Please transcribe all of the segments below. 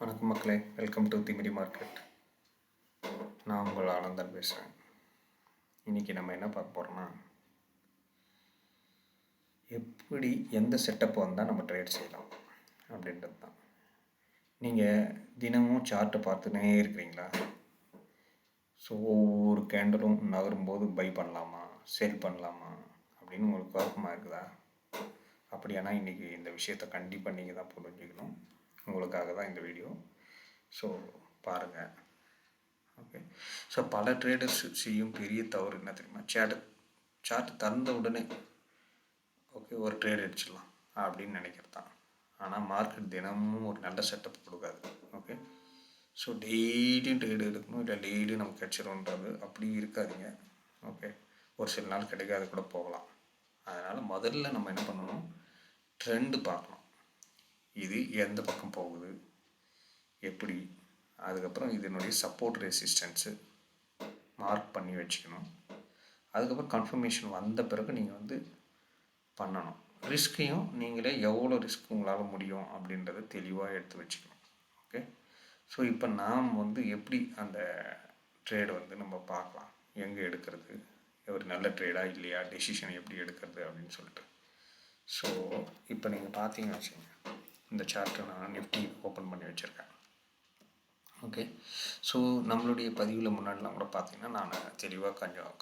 வணக்கம் மக்களே, welcome to Timiri market. நான் உங்கள் ஆனந்தன் பேசுகிறேன். இன்றைக்கி நம்ம என்ன பார்க்க போகிறோம்னா, எப்படி எந்த செட்டப் வந்தால் நம்ம ட்ரேட் செய்யலாம் அப்படின்றது தான். நீங்கள் தினமும் சார்ட்டை பார்த்துனே இருக்கிறீங்களா? ஸோ ஒவ்வொரு கேண்டலும் நகரும்போது பை பண்ணலாமா, சேல் பண்ணலாமா அப்படின்னு உங்களுக்கு குழப்பமாக இருக்குதா? அப்படியானா இன்றைக்கி இந்த விஷயத்தை கண்டிப்பாக நீங்கள் தான் புரிஞ்சுக்கணும். உங்களுக்காக தான் இந்த வீடியோ. ஸோ பாருங்கள். ஓகே. ஸோ பல ட்ரேடர்ஸ் செய்யும் பெரிய தவறு என்ன தெரியுமா? சார்ட் தந்த உடனே ஓகே ஒரு ட்ரேட் அடிச்சிடலாம் அப்படின்னு நினைக்கிறது தான். ஆனால் மார்க்கெட் தினமும் ஒரு நல்ல செட்டப் கொடுக்காது. ஓகே. ஸோ டெய்லியும் ட்ரேடு எடுக்கணும், இல்லை டெய்லியும் நமக்கு கிடச்சிரும்ன்றது அப்படி இருக்காதுங்க. ஓகே. ஒரு சில நாள் கிடைக்காது கூட போகலாம். அதனால் முதல்ல நம்ம என்ன பண்ணணும், ட்ரெண்டு பார்க்கணும். இது எந்த பக்கம் போகுது, எப்படி, அதுக்கப்புறம் இதனுடைய சப்போர்ட் ரெசிஸ்டன்ஸு மார்க் பண்ணி வச்சுக்கணும். அதுக்கப்புறம் கன்ஃபர்மேஷன் வந்த பிறகு நீங்கள் பண்ணணும். ரிஸ்க்கையும் நீங்களே எவ்வளோ ரிஸ்க் உங்களால் முடியும் அப்படின்றத தெளிவாக எடுத்து வச்சுக்கணும். ஓகே. ஸோ இப்போ நாம் எப்படி அந்த ட்ரேடு நம்ம பார்க்கலாம், எங்கே எடுக்கிறது, ஒரு நல்ல ட்ரேடாக இல்லையா, டெசிஷன் எப்படி எடுக்கிறது அப்படின்னு சொல்லிட்டு. ஸோ இப்போ நீங்கள் பார்த்தீங்கன்னு வச்சுக்கோங்க, இந்த சார்ட்டை நான் நிஃப்டி ஓப்பன் பண்ணி வச்சுருக்கேன். ஓகே. ஸோ நம்மளுடைய பதிவில் முன்னாடிலாம் கூட பார்த்தீங்கன்னா நான் தெளிவாக கொஞ்சம்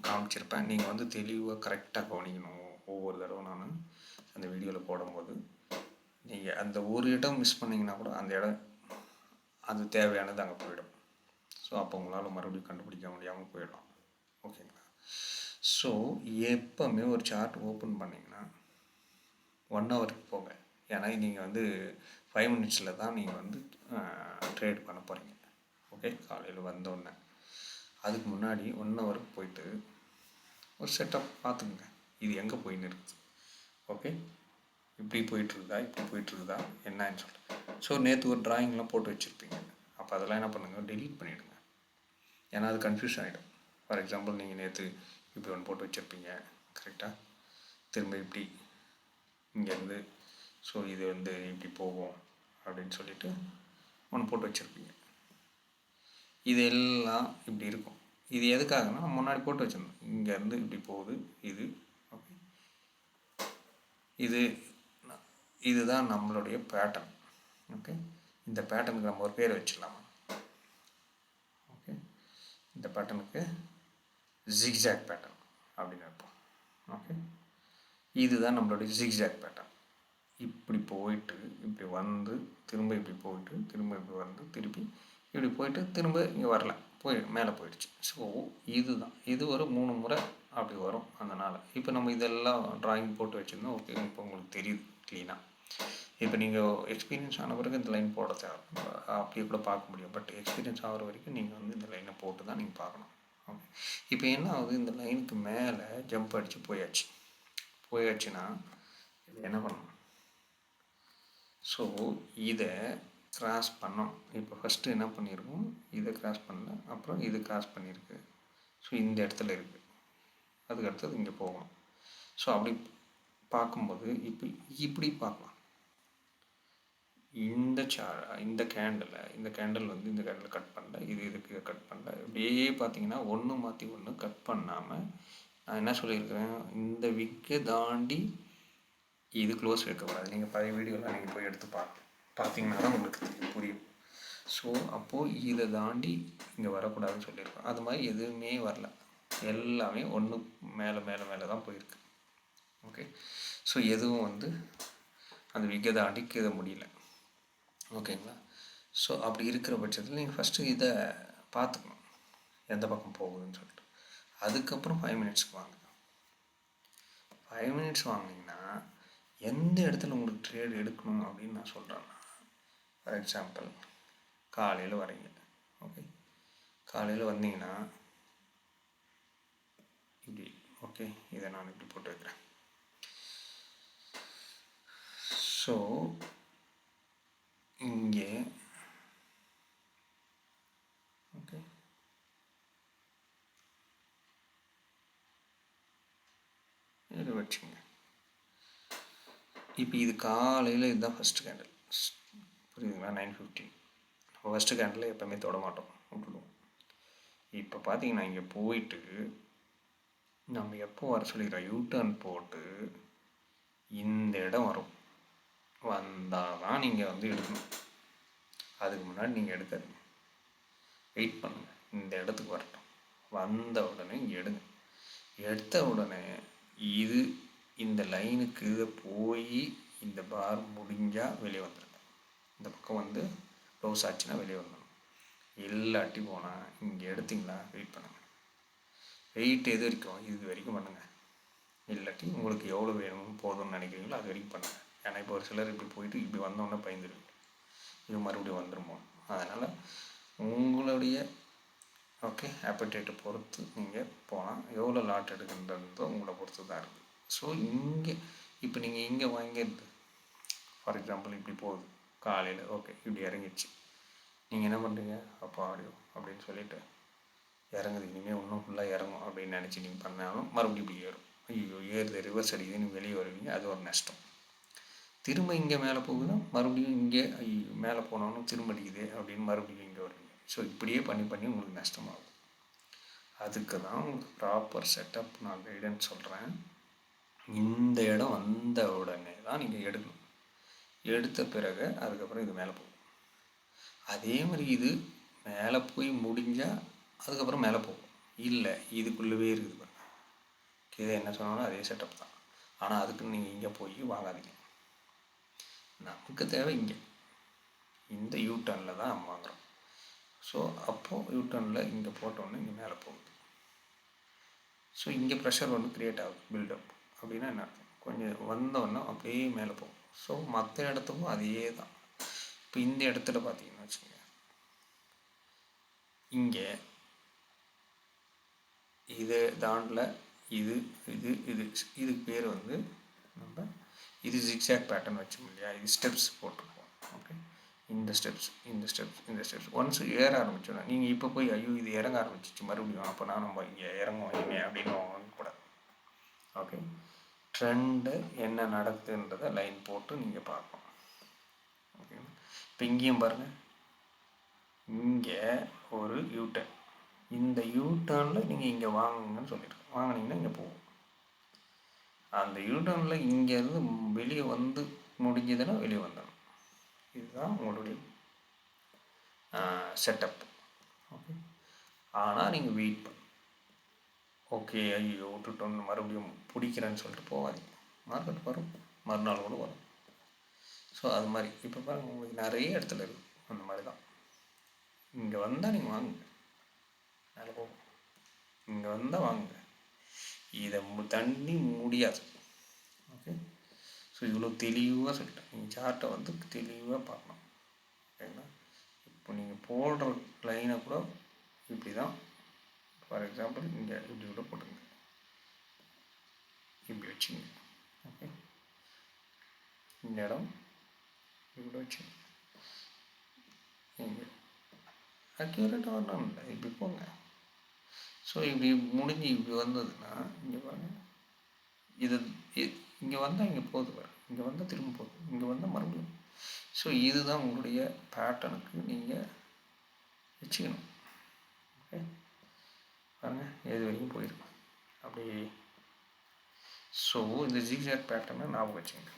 காமிச்சிருப்பேன். நீங்கள் தெளிவாக கரெக்டாக கவனிக்கணும். ஒவ்வொரு தடவை நான் அந்த வீடியோவில் போடும்போது நீங்கள் அந்த ஒரு இடம் மிஸ் பண்ணிங்கன்னா கூட அந்த இடம் அது தேவையானது அங்கே போயிடும். ஸோ அப்போ உங்களால் மறுபடியும் கண்டுபிடிக்க முடியாமல் போயிடும். ஓகேங்களா? ஸோ எப்போவுமே ஒரு சார்ட் ஓப்பன் பண்ணிங்கன்னா 1 ஹவருக்கு போங்க. ஏன்னா நீங்கள் 5 மினிட்ஸில் தான் நீங்கள் ட்ரேட் பண்ண போகிறீங்க. ஓகே. காலையில் வந்தோடனே அதுக்கு முன்னாடி 1 ஹவருக்கு போயிட்டு ஒரு செட்டப் பார்த்துக்குங்க. இது எங்கே போயின்னு இருக்குது, ஓகே, இப்படி போயிட்டுருக்குதா என்னன்னு சொல்லிட்டு. ஸோ நேற்று ஒரு ட்ராயிங்லாம் போட்டு வச்சுருப்பீங்க. அப்போ அதெல்லாம் என்ன பண்ணுங்கள், டெலீட் பண்ணிவிடுங்க. ஏன்னா அது கன்ஃபியூஸ் ஆகிடும். ஃபார் எக்ஸாம்பிள் நீங்கள் நேற்று இப்படி ஒன்று போட்டு வச்சுருப்பீங்க, கரெக்டாக, திரும்ப இப்படி இங்கேருந்து ஸோ இது இப்படி போகும் அப்படின்னு சொல்லிட்டு ஒன்று போட்டு வச்சுருப்பீங்க. இது எல்லாம் இப்படி இருக்கும். இது எதுக்காகனா முன்னாடி போட்டு வச்சிடணும், இங்கேருந்து இப்படி போகுது இது. ஓகே. இதுதான் நம்மளுடைய பேட்டர்ன். ஓகே. இந்த பேட்டர்னுக்கு நம்ம ஒரு பேர் வச்சிடலாமா? ஓகே. இந்த பேட்டர்னுக்கு ஜிக்ஜாக் பேட்டர்ன் அப்படின்னு இருப்போம். ஓகே. இதுதான் நம்மளுடைய ஜிக்ஜாக் பேட்டர்ன். இப்படி போயிட்டு இப்படி திரும்ப இப்படி போயிட்டு திரும்ப இப்படி திருப்பி இப்படி போயிட்டு திரும்ப இங்கே வரல, மேலே போயிடுச்சு. ஸோ இது ஒரு 3 முறை அப்படி வரும். அதனால் இப்போ நம்ம இதெல்லாம் ட்ராயிங் போட்டு வச்சுருந்தோம். ஓகே. இப்போ உங்களுக்கு தெரியுது க்ளீனாக. இப்போ நீங்கள் எக்ஸ்பீரியன்ஸ் ஆன பிறகு இந்த லைன் போட தேவை, அப்படியே கூட பார்க்க முடியும். பட் எக்ஸ்பீரியன்ஸ் ஆகிற வரைக்கும் நீங்கள் இந்த லைனை போட்டு தான் நீங்கள் பார்க்கணும். ஓகே. இப்போ என்ன ஆகுது, இந்த லைனுக்கு மேலே ஜம்ப் அடித்து போயாச்சுன்னா இது என்ன பண்ணணும், ஸோ இதை கிராஸ் பண்ணோம். இப்போ ஃபஸ்ட்டு என்ன பண்ணியிருக்கோம், இதை கிராஸ் பண்ணல, அப்புறம் இது கிராஸ் பண்ணியிருக்கு. ஸோ இந்த இடத்துல இருக்குது, அதுக்கு அடுத்தது இங்கே போகணும். ஸோ அப்படி பார்க்கும்போது இப்படி பார்க்கலாம். இந்த கேண்டில் இந்த கேண்டில் கட் பண்ணல, இதுக்கு கட் பண்ணல. இப்படியே பார்த்தீங்கன்னா ஒன்று மாற்றி ஒன்று கட் பண்ணாமல் நான் என்ன சொல்லியிருக்கிறேன், இந்த விக்கை தாண்டி இது க்ளோஸ் இருக்கக்கூடாது. நீங்கள் பழைய வீடியோலாம் நீங்கள் போய் எடுத்து பார்த்தீங்கன்னா தான் உங்களுக்கு புரியும். ஸோ அப்போது இதை தாண்டி இங்கே வரக்கூடாதுன்னு சொல்லியிருக்கோம். அது மாதிரி எதுவுமே வரல, எல்லாமே ஒன்று மேலே தான் போயிருக்கு. ஓகே. ஸோ எதுவும் அந்த விக்கை தாண்டி கீழ முடியல. ஓகேங்களா? ஸோ அப்படி இருக்கிற பட்சத்தில் நீங்கள் ஃபஸ்ட்டு இதை பார்த்துக்கணும், எந்த பக்கம் போகுதுன்னு சொல்லிட்டு. அதுக்கப்புறம் 5 மினிட்ஸ்க்கு வாங்க. 5 மினிட்ஸ் வாங்கினீங்கன்னா எந்த இடத்துல உங்களுக்கு ட்ரேட் எடுக்கணும் அப்படின்னு நான் சொல்கிறேன்னா, ஃபார் எக்ஸாம்பிள் காலையில் வரீங்க. ஓகே. காலையில் வந்தீங்கன்னா இப்படி, ஓகே, இதை நான் இப்படி போட்டு வைக்கிறேன். ஸோ இங்கே ஓகே, இது வச்சுங்க. இப்போ இது காலையில் இதுதான் ஃபஸ்ட்டு கேண்டில் புரியுதுங்களா? 9:15. ஃபஸ்ட்டு கேண்டில் எப்போவுமே தொட மாட்டோம், விட்டுடுவோம். இப்போ பார்த்தீங்கன்னா இங்கே போயிட்டு நம்ம எப்போ வர சொல்லிடுறோம், யூட்டர்ன் போட்டு இந்த இடம் வரும். வந்தால் தான் நீங்கள் வந்து எடுக்கணும். அதுக்கு முன்னாடி நீங்கள் எடுக்காதீங்க, வெயிட் பண்ணுங்கள். இந்த இடத்துக்கு வரட்டும், வந்த உடனே இங்கே எடுங்க. எடுத்த உடனே இது இந்த லைனுக்கு போய் இந்த பார் முடிஞ்சால் வெளியே வந்துடுங்க. இந்த பக்கம் வந்து க்ளோஸ் ஆச்சுன்னா வெளியே வந்துடணும். இல்லாட்டி போனால் இங்கே எடுத்திங்களா, வெயிட் பண்ணுங்கள். வெயிட் எது வரைக்கும், இது வரைக்கும் பண்ணுங்கள். இல்லாட்டி உங்களுக்கு எவ்வளோ வேணும் போதும்னு நினைக்கிறீங்களோ அது வரைக்கும் பண்ணுங்கள். ஏன்னா இப்போ ஒரு சிலர் இப்படி போயிட்டு இப்படி வந்தோடனே பயந்துருவீங்க, இது மறுபடியும் வந்துடுமோ. அதனால் உங்களுடைய ஆப்படைட்டை பொறுத்து நீங்கள் போனால் எவ்வளோ லாட் எடுக்கின்றதோ உங்களை பொறுத்து தான் இருக்குது. ஸோ இங்கே இப்போ நீங்கள் இங்கே வாங்கிடுது, ஃபார் எக்ஸாம்பிள் இப்படி போகுது காலையில், இப்படி இறங்கிடுச்சு. நீங்கள் என்ன பண்ணுறீங்க, அப்போ ஆடியோ அப்படின்னு சொல்லிவிட்டு இறங்குது, இனிமேல் இன்னும் ஃபுல்லாக இறங்கும் அப்படின்னு நினச்சி நீங்கள் பண்ணாலும் மறுபடியும் இப்படி ஏறும். ஐயோ ஏறுது, ரிவர்ஸ் அடிக்குதுன்னு வெளியே வருவீங்க, அது ஒரு நஷ்டம். திரும்ப இங்கே மேலே போகுதுன்னா மறுபடியும் இங்கே ஐயோ மேலே போனாலும் திரும்ப அடிக்குது அப்படின்னு மறுபடியும் இங்கே வருவீங்க. ஸோ இப்படியே பண்ணி உங்களுக்கு நஷ்டமாகும். அதுக்கு தான் உங்களுக்கு ப்ராப்பர் செட்டப் நான் கைடன்ஸ் சொல்கிறேன். இந்த இடம் வந்த உடனே தான் நீங்கள் எடுக்கணும். எடுத்த பிறகு அதுக்கப்புறம் இது மேலே போகும். அதே மாதிரி இது மேலே போய் முடிஞ்சால் அதுக்கப்புறம் மேலே போகும். இல்லை இதுக்குள்ளவே இருக்குது பாருங்க, கீழே என்ன சொன்னாலும் அதே செட்டப் தான். ஆனால் அதுக்கு நீங்கள் இங்கே போய் வாங்காதீங்க. நமக்கு தேவை இங்கே இந்த யூட்டர்னில் தான் நம்ம வாங்குகிறோம். ஸோ அப்போது யூட்டர்னில் இங்கே போட்டோன்னே இங்கே மேலே போகுது. ஸோ இங்கே ப்ரெஷர் ஒன்று க்ரியேட் ஆகுது, பில்டப். அப்படின்னா என்ன அர்த்தம், கொஞ்சம் வந்தோன்னா அப்படியே மேலே போகும். ஸோ மற்ற இடத்துக்கும் அதே தான். இப்போ இந்த இடத்துல பார்த்தீங்கன்னா வச்சுக்கோங்க, இங்கே இது தாண்டில் இது இது இது இதுக்கு பேர் வந்து நம்ம இது ஜிக்ஸாக் பேட்டர்ன் வச்சோம் இல்லையா, இது ஸ்டெப்ஸ் போட்டிருப்போம். இந்த ஸ்டெப்ஸ் ஒன்ஸ் ஏற ஆரம்பிச்சோன்னா நீங்கள் இப்போ போய் ஐயோ இது இறங்க ஆரம்பிச்சிச்சு மறுபடியும் அப்போ நான் நம்ம இங்கே இறங்குவோம் இனிமே அப்படின்னு வாங்கக்கூடாது. ட்ரெண்டு என்ன நடக்குதுன்றதை லைன் போட்டு நீங்கள் பார்க்கணும். ஓகேங்களா? இப்போ இங்கேயும் பாருங்கள், இங்கே ஒரு யூட்டர்ன், இந்த யூட்டர்னில் நீங்கள் இங்கே வாங்குங்கன்னு சொல்லியிருக்கோம். வாங்கினீங்கன்னா இங்கே போகும். அந்த யூட்டர்னில் இங்கேருந்து வெளியே வந்து முடிஞ்சதுன்னா வெளியே வந்துடணும். இதுதான் உங்களுடைய செட்டப். ஆனால் நீங்கள் வெயிட் பண்ண ஐயோ விட்டுட்டோன்னு மறுபடியும் பிடிக்கிறேன்னு சொல்லிட்டு போகாதீங்க. மார்க்கெட் வரும், மறுநாள் கூட வரும். ஸோ அது மாதிரி இப்போ பாருங்கள், உங்களுக்கு நிறைய இடத்துல இருக்குது அந்த மாதிரி தான். இங்கே வந்தால் நீங்கள் வாங்குங்க, மேலே போகும். இங்கே வந்தால் வாங்குங்க, இதை தண்ணி முடியாது. ஸோ இவ்வளோ தெளிவாக சொல்லிட்டேன். நீங்கள் சார்ட்டை வந்து தெளிவாக பார்க்கணும். ஓகேங்களா? இப்போ நீங்கள் போடுற லைனை கூட இப்படி தான், ஃபார் எக்ஸாம்பிள் இங்கே இப்படி கூட போட்டுங்க, இப்படி வச்சுங்க. இந்த இடம் இப்படி வச்சுங்க. இங்கே அக்யூரேட்டாக வரணும் இல்லை, இப்படி போங்க. ஸோ இப்படி முடிஞ்சு இப்படி வந்ததுன்னா இங்கே பாருங்கள், இது இங்கே வந்தால் இங்கே போகுது பாரு, இங்கே வந்தால் திரும்ப போகுது, இங்கே வந்தால் மறுபடியும். ஸோ இதுதான் உங்களுடைய பேட்டர்னுக்கு நீங்கள் வச்சுக்கணும். ஓகே பாருங்கள், எது வரைக்கும் போயிருக்கு அப்படி. ஸோ இந்த ஜிக்ஸாக் பேட்டர்னை ஞாபகம் வச்சுங்க,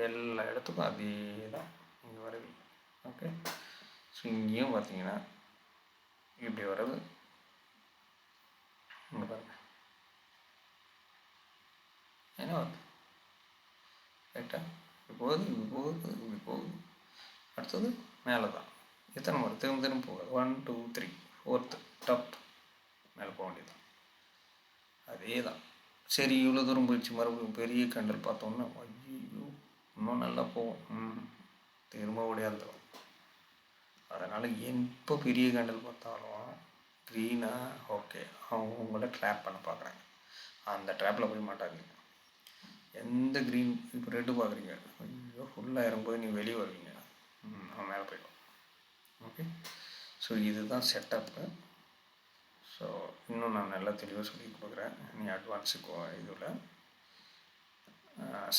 எல்லா இடத்துக்கும் அதே தான் இங்கே வருவீங்க. ஓகே ஸோ இங்கேயும் பார்த்தீங்கன்னா இப்படி வர்றது இங்கே பாருங்கள், என்ன வருது ரைட்டா, இப்படி போகுது இப்படி போகுது இப்படி போகுது, அடுத்தது மேலே தான். எத்தனை முறை திரும்ப போகாது, 1 2 3 4th டப் மேலே போக வேண்டியது. அதே தான். சரி இவ்வளோ தூரம் போயிடுச்சு, மறுபடியும் பெரிய கேண்டல் பார்த்தோன்னா ஐயோ இன்னும் நல்லா போகும், திரும்ப உடையாது. அதனால் எப்போ பெரிய கேண்டல் பார்த்தாலும் க்ரீனாக அவங்க உங்களை ட்ராப் பண்ண பார்க்குறாங்க, அந்த ட்ராப்பில் போய் மாட்டாங்க. எந்த க்ரீன் இப்போ ரெட்டு பார்க்குறீங்க, ஐயோ ஃபுல்லாக இறங்கும்போது நீங்கள் வெளியே வருவீங்க, அவன் மேலே போய்டும். ஓகே ஸோ இதுதான் செட்டப்பு. ஸோ இன்னும் நான் நல்லா தெளிவாக சொல்லி கொடுக்குறேன். நீ அட்வான்ஸுக்கு இதில்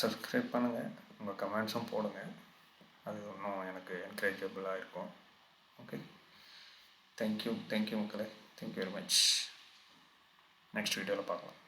சப்ஸ்கிரைப் பண்ணுங்கள், உங்கள் கமெண்ட்ஸும் போடுங்க. அது இன்னும் எனக்கு என்கரேஜபிளாக இருக்கும். ஓகே, தேங்க்யூ மக்களே, தேங்க்யூ வெரி மச். நெக்ஸ்ட் வீடியோவில் பார்க்கலாம்.